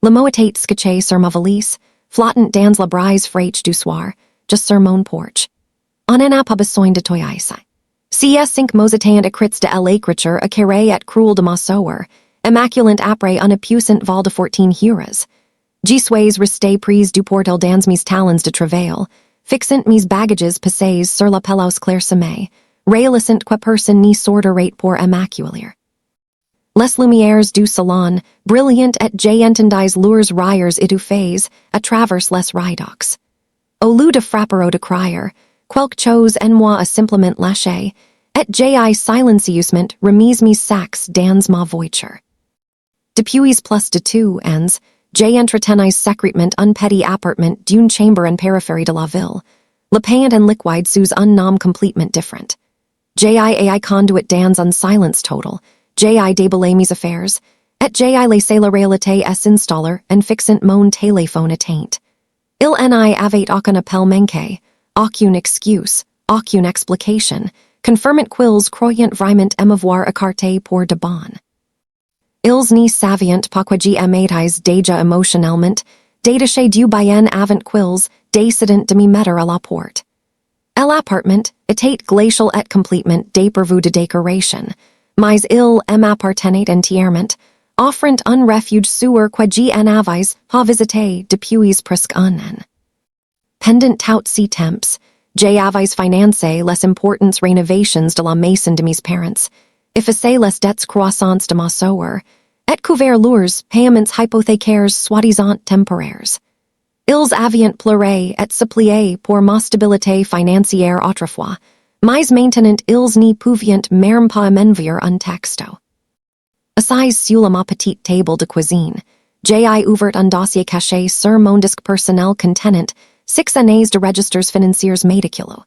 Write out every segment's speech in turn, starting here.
Le moitate scotché sur ma valise, flottant dans la brise fraîche du soir, just sur mon porch. On n'a pas besoin de toi ici. Si cinq mosatant écrits de l'écriture acquérée et cruel de ma sœur, immaculante après une puissante val de 14 heures. Je suis restée prise du portal dans mes talons de travail, fixant mes bagages passés sur la pelouse clairsemée, réalisant que personne n'y sortirait pour immaculer. Les lumières du salon, brillantes et j'entendais leurs rires étouffés à travers les rideaux. Au lieu de frapper ou de crier, quelque chose en moi a simplement lâché, et j'ai silencieusement remis mes sacs dans ma voiture. Depuis plus de 2 ans, j'ai entretenu secrètement un petit appartement d'une chambre en périphérie de la ville, le pain en liquide sous un nom complètement différent. J'ai conduit dans un silence total, j'ai déballé mes affaires, et j'ai laissé la réalité s'installer en fixant mon téléphone éteint. Il n'y avait aucun appel manqué, aucune excuse, aucune explication, confirmant qu'ils croyant vraiment m'avoir écarté pour de bon. Ils n'y savaient pas que j'étais déjà émotionnellement, détaché du bien avant qu'ils décident de me mettre à la porte. L'appartement était glacial et complètement dépourvu de décoration, mais il m'appartenait entièrement, offrant un refuge sûr que j'avais pas visité depuis presque un an. Pendant tous ces temps, j'avais financé les importantes rénovations de la maison de mes parents, effacé les dettes croissantes de ma sœur, et couvert leurs paiements hypothécaires soi-disant temporaires. Ils avaient pleuré et supplié pour ma stabilité financière autrefois, mais maintenant ils n'y pouvaient même pas m'envoyer un texto. Assise sur ma petite table de cuisine, j'ai ouvert un dossier caché sur mon disque personnel contenant 6 années de registres financiers médicaux.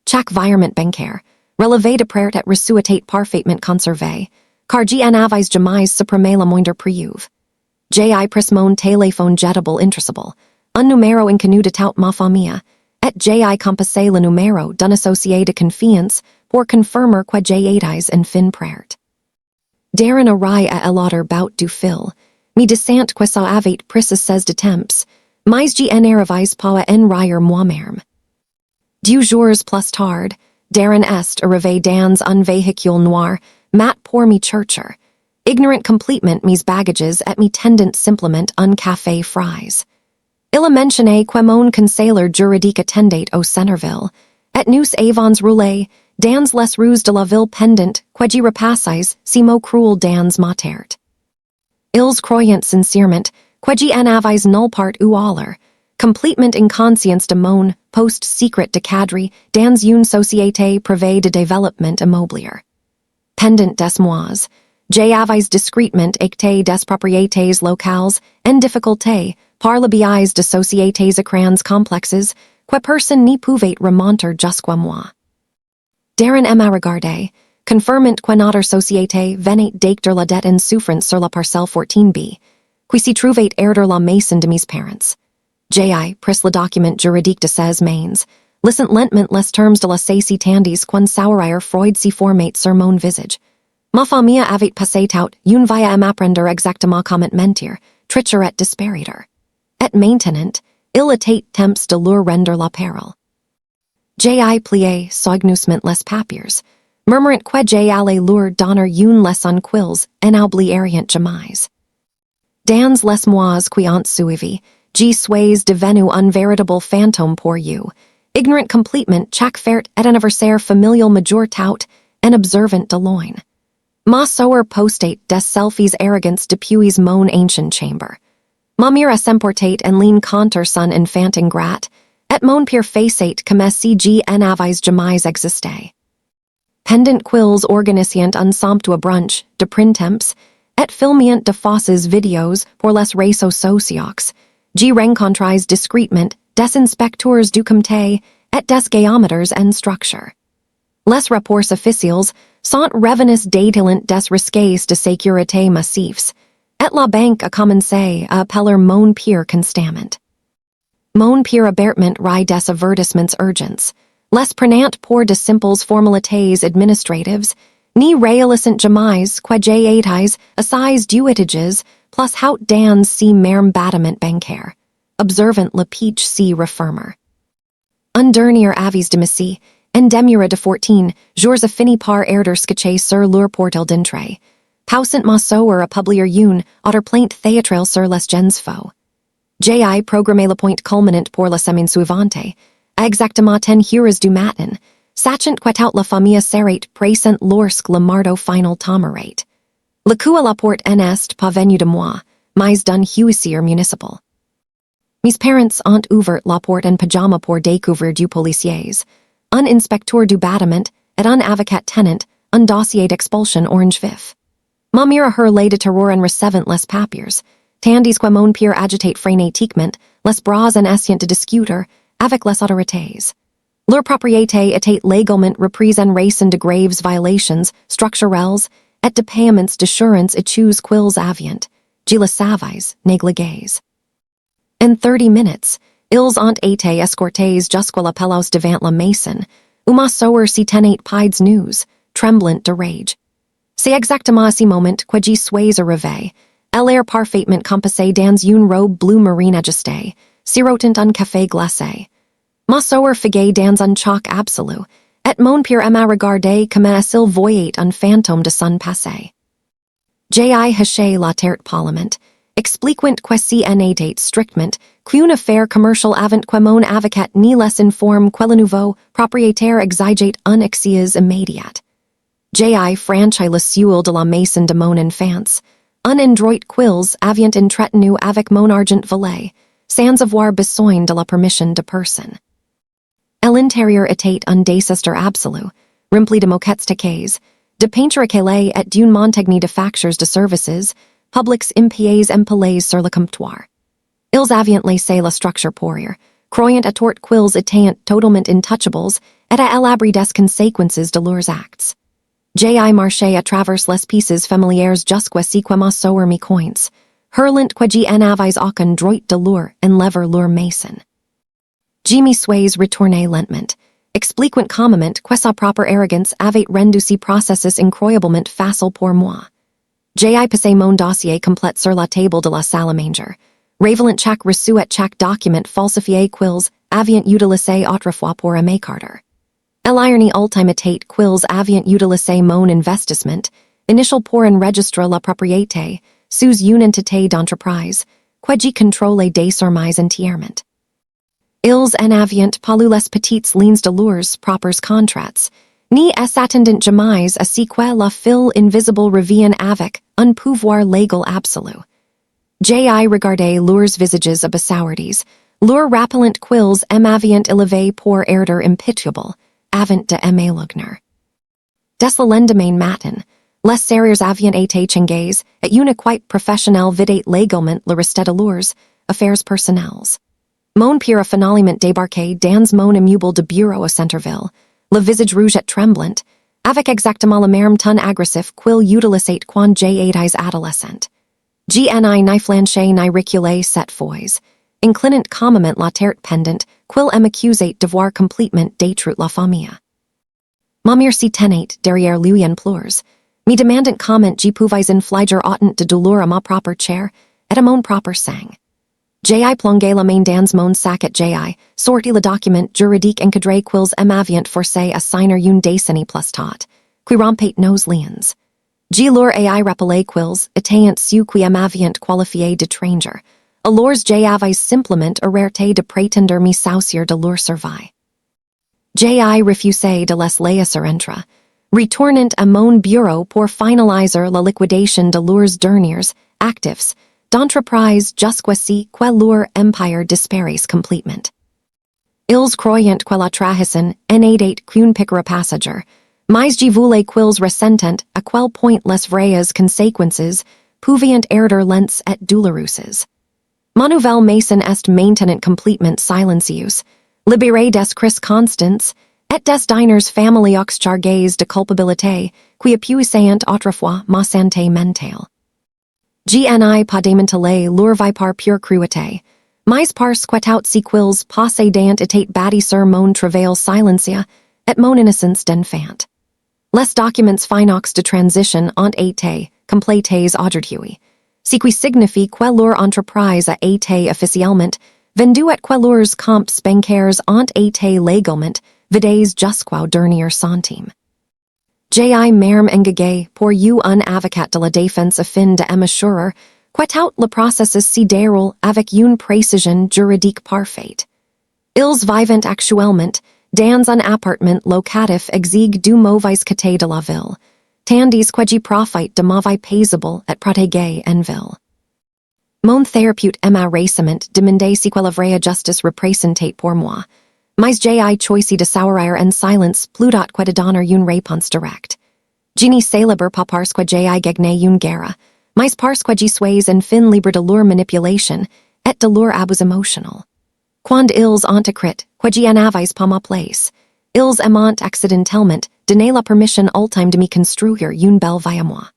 Chaque virement bancaire, relevé de prêt et reçu était parfaitement conservé, car j'avais jamais supprimé la moindre preuve. J'ai pris mon téléphone jetable intraçable, un numéro inconnu de toute ma famille, et j'ai composé le numéro d'un associé de confiance pour confirmer que j'étais en fin prêt. Darren oreille à l'autre bout du fil, mi descente que ça avait pris 16 de temps, mais j'n'arrivais pas à en rire moi-même. 2 jours plus tard, Darren est arrivé dans un véhicule noir, mat pour me chercher, ignorant complètement mes bagages et me tendant simplement un café fries. Il a mentionné que mon conseiller juridique attendait au Centerville, et nous avons roulé dans les rues de la ville pendant que j'y repassais si mots cruel dans ma tête. Ils croyant sincèrement que j'y en avais nulle part où aller, complètement inconscience de mon poste secret de cadre dans une société privée de développement immobilier. Pendant des mois, j'avais discrètement acté des propriétés locales en difficulté par le biais de sociétés écrans complexes que personne n'y pouvait remonter jusqu'à moi. Darren m'a regardé, confirmant que notre société venait d'acter la dette en souffrance sur la parcelle 14B, qui s'y trouvait herder la maison de mes parents. J'ai pris le document juridique de 16 mains, lissant lentement les termes de la ceci tandis qu'un sourire froid s'y formait sur mon visage. Ma famille avait passé tout une vie à m'apprendre exactement comment mentir, tricher et disparaître. Et maintenant, il était temps de leur rendre la parole. J'ai plié soigneusement les papiers, murmurant que j'allais leur donner une leçon qu'ils n'oublieraient jamais. Dans les mois qui ont suivi, je suis devenu un véritable fantôme pour you, ignorant complètement chaque fête et anniversaire familial majeur tout, en observant de loin. Ma sœur postait des selfies arrogants depuis mon ancien chambre. Ma mère s'emportait en ligne contre son enfant ingrat, et mon père faisait comme si je n'avais jamais existé. Pendant qu'ils organisaient un somptueux brunch de printemps, et filmiant de fausses vidéos pour les réseaux sociaux, je rencontrais discrètement des inspecteurs du comté et des géomètres en structure. Les rapports officiels sont revenus détaillant des risques de sécurité massifs, et la banque a commencé à appeler mon père constamment. Mon père abertement rit des avertissements urgents, les prenant pour de simples formalités administratives, ni réalisant jamais que j'étais assise du litiges plus hout dans si merm batiment bancaire, observant le peach si refermer. Un dernier avis de mise, en demura de 14 jours a fini par erder scotché sur leur portal d'entrée. Pausant ma sœur a publier une autre plainte théâtrale sur les gens faux. J'ai programmé le point culminant pour la semaine suivante, à exactement 10 heures du matin, sachant qu'atout la famille serait présente lorsque le marteau final tomberait. Le coup à la porte n'est pas venu de moi, mais d'un huissier municipal. Mes parents ont ouvert la porte en pyjama pour découvrir du policiers, un inspecteur du bâtiment et un avocat tenant, un dossier d'expulsion orange vif. Ma mère a hurlé de terror en recevant les papiers, tandis que mon père agitate frénétiquement les bras en essayant de discuter avec les autorités. Leur propriété était légalement reprise en raison de graves violations structurelles et de paiements d'assurance échus qu'ils avaient, je le savais, négligés. En 30 minutes, ils ont été escortés jusqu'à la pelouse devant la maison, où ma sœur s'y tenait pieds nus, tremblant de rage. C'est exactement à ce moment que je suis arrivé. Elle est parfaitement compassée dans une robe bleu marine ajustée, sirotant un café glacé. Ma sœur figuait dans un choc absolu, et mon père m'a regardé comme s'il voyait un fantôme de son passé. J'ai haché la terre parlement, expliquant que si en était strictement qu'une affaire commerciale avant que mon avocat ni les informe que le nouveau propriétaire exigeait un accès immédiat. J'ai franchi le seuil de la maison de mon enfance, un endroit qu'ils avaient entretenu avec mon argent volé, sans avoir besoin de la permission de personne. L'intérieur était un désastre absolu, rempli de moquettes taquées, de peinture calée et d'une montagne de factures de services, publics impies empilés sur le comptoir. Ils avaient laissé la structure pourrir, croyant à tort qu'ils étaient totalement intouchables et à l'abri des conséquences de leurs actes. J'ai marché à travers les pieces familières jusqu'à ce que ma sœur me coins, hurlant que j'en avais aucun droit de leur enlever leur maison. Je me suis retourné lentement, expliquant calmement que sa propre arrogance avait rendu ces processus incroyablement facile pour moi. J'ai passé mon dossier complet sur la table de la salle à manger, révélant chaque reçu et chaque document falsifié qu'ils avaient utilisé autrefois pour m'écarter. L'irony ultime était qu'ils avaient utilisé mon investissement, initial pour enregistrer la propriété, sous une entité d'entreprise, que j'ai contrôlé désormais entièrement. Ils en avaient pas lu les petites lignes de leurs propres contrats, ni s'attendant jamais à ce que la file invisible revient avec un pouvoir légal absolu. J'ai regardé leurs visages abasourdis, leur rappelant qu'ils m'avaient élevé pour erder impitoyable, avant de m'élogner. Des le lendemain matin, les serrures avaient été changées et une équipe professionnelle vidait légalement le reste de leurs affaires personnelles. Mon père a finalement débarqué dans mon immeuble de bureau à Centerville, le visage rouge et tremblant, avec exactement le même ton agressif qu'il utilisait quand j'étais adolescente. J'ni ni flanché ni reculé cette fois, inclinant calmement la tête pendante qu'il m'accusait d'avoir complètement détruit la famille. Ma mère s'y tenait derrière lui en pleurs, me demandant comment je pouvais infliger autant de douleur à ma propre chair et à mon propre sang. J'ai plongé la main dans mon sac et j'ai sorti le document juridique encadré qu'ils m'avaient forcé à signer une décennie plus tôt, qui rompait nos liens. J'ai leur ai rappelé qu'ils étaient ceux qui m'avaient qualifié d'étranger, alors j'avais simplement arrêté de prétendre me saucier de leur survie. J'ai refusé de les laisser entrer, retournant à mon bureau pour finaliser la liquidation de leurs derniers actifs d'entreprise jusqu'à ce que leur empire disparaisse complètement. Ils croyant que la trahison en était qu'une piqûre passager, mais je voulais qu'ils ressentent à quel point les vraies conséquences pouvaient erder lents et douloureuses. Ma nouvelle maison est maintenant complètement silencieuse, libérée des crises constantes et des diners familiaux chargés de culpabilité qui épuisaient autrefois ma santé mentale. J'ni pas démantelé leur vie par pure cruauté, mais parce qu'atout si qu'ils possédant étaient bâtis sur mon travail silencieux et mon innocence d'enfant. Les documents finaux de transition ont été complétés aujourd'hui, si qui signifie que leur entreprise a été officiellement vendue et que leurs comptes bancaires ont été légalement vidés jusqu'au dernier centime. J'ai même engagé pour you un avocat de la défense afin de m'assurer que tout le processus se déroule avec une précision juridique parfaite. Ils vivent actuellement dans un appartement locatif exigue du mauvais côté de la ville, tandis que j'y profite de mauvais paisible et protégé en ville. Mon thérapeute m'a récemment demandé si la vraie justice représentait pour moi, mais j'ai choisi de sourire en silence plutôt que de donner une réponse directe. Je ne célèbre pas parce que j'ai gagné une guerre, mais parce que je suis enfin libre de leur manipulation et de leur abus émotionnel. Quand ils ont écrit que je n'avais pas ma place, ils m'ont accidentellement donné la permission ultime de me construire une belle vie à moi.